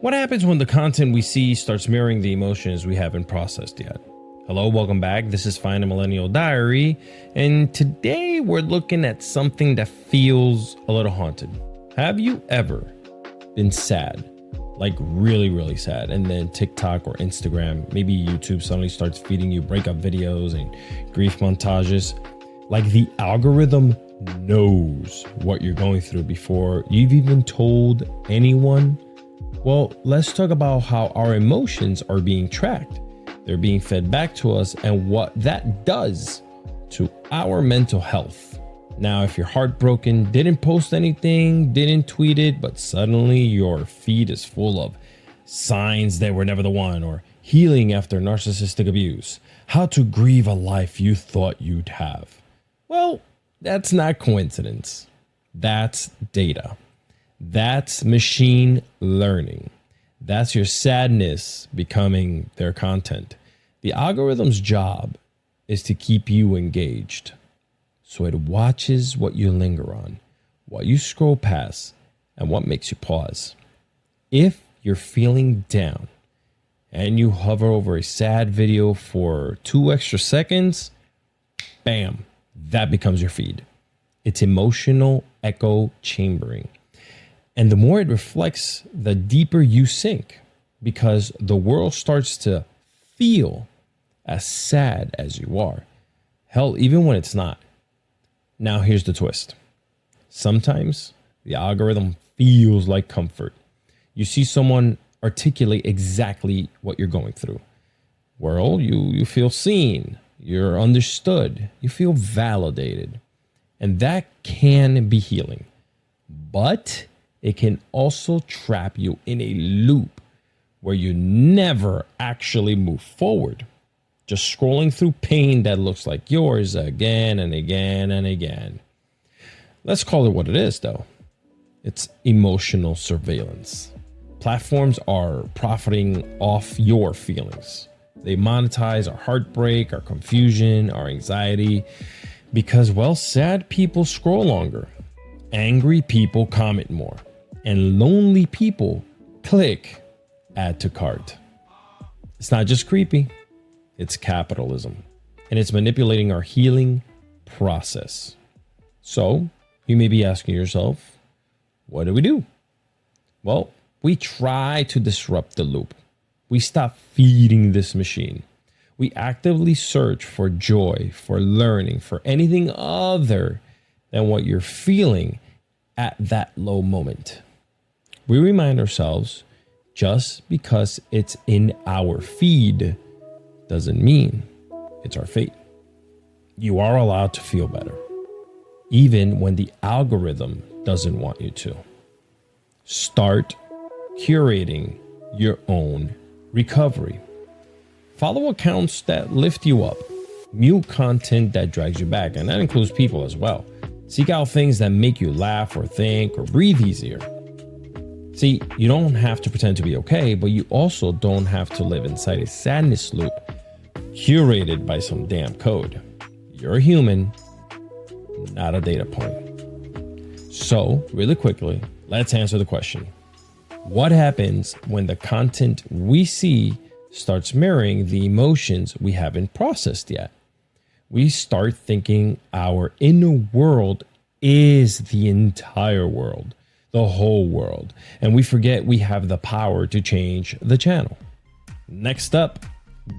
What happens when the content we see starts mirroring the emotions we haven't processed yet? Hello, welcome back. This is Find a Millennial Diary, and today we're looking at something that feels a little haunted. Have you ever been sad? Like really sad, and then TikTok or Instagram, maybe YouTube suddenly starts feeding you breakup videos and grief montages? Like the algorithm knows what you're going through before you've even told anyone. Well, let's talk about how our emotions are being tracked. They're being fed back to us and what that does to our mental health. Now, if you're heartbroken, didn't post anything, didn't tweet it, but suddenly your feed is full of signs that were never the one, or healing after narcissistic abuse, how to grieve a life you thought you'd have. Well, that's not coincidence. That's data. That's machine learning. That's your sadness becoming their content. The algorithm's job is to keep you engaged. So it watches what you linger on, what you scroll past, and what makes you pause. If you're feeling down and you hover over a sad video for 2 extra seconds, bam, that becomes your feed. It's emotional echo chambering. And the more it reflects, the deeper you sink, because the world starts to feel as sad as you are. Hell, even when it's not. Now, here's the twist. Sometimes the algorithm feels like comfort. You see someone articulate exactly what you're going through. Well, you feel seen, you're understood, you feel validated. And that can be healing. But it can also trap you in a loop where you never actually move forward. Just scrolling through pain that looks like yours again and again and again. Let's call it what it is, though. It's emotional surveillance. Platforms are profiting off your feelings. They monetize our heartbreak, our confusion, our anxiety, because, well, sad people scroll longer. Angry people comment more. And lonely people click add to cart. It's not just creepy, it's capitalism. And it's manipulating our healing process. So you may be asking yourself, what do we do? Well, we try to disrupt the loop. We stop feeding this machine. We actively search for joy, for learning, for anything other than what you're feeling at that low moment. We remind ourselves, just because it's in our feed doesn't mean it's our fate. You are allowed to feel better, even when the algorithm doesn't want you to. Start curating your own recovery. Follow accounts that lift you up. Mute content that drags you back, and that includes people as well. Seek out things that make you laugh or think or breathe easier. See, you don't have to pretend to be okay, but you also don't have to live inside a sadness loop curated by some damn code. You're a human, not a data point. So, really quickly, let's answer the question. What happens when the content we see starts mirroring the emotions we haven't processed yet? We start thinking our inner world is the entire world, the whole world, and we forget we have the power to change the channel. Next up,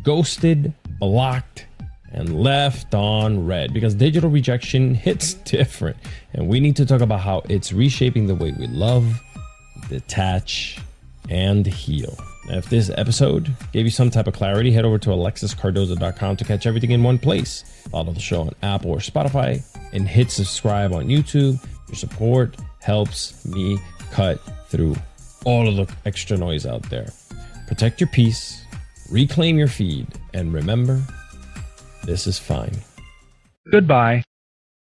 ghosted, blocked, and left on red, because digital rejection hits different, and we need to talk about how it's reshaping the way we love, detach, and heal. Now, if this episode gave you some type of clarity, head over to alexiscardoza.com to catch everything in one place. Follow the show on Apple or Spotify and hit subscribe on YouTube. Your support helps me cut through all of the extra noise out there. Protect your peace, reclaim your feed, and remember, this is fine. Goodbye.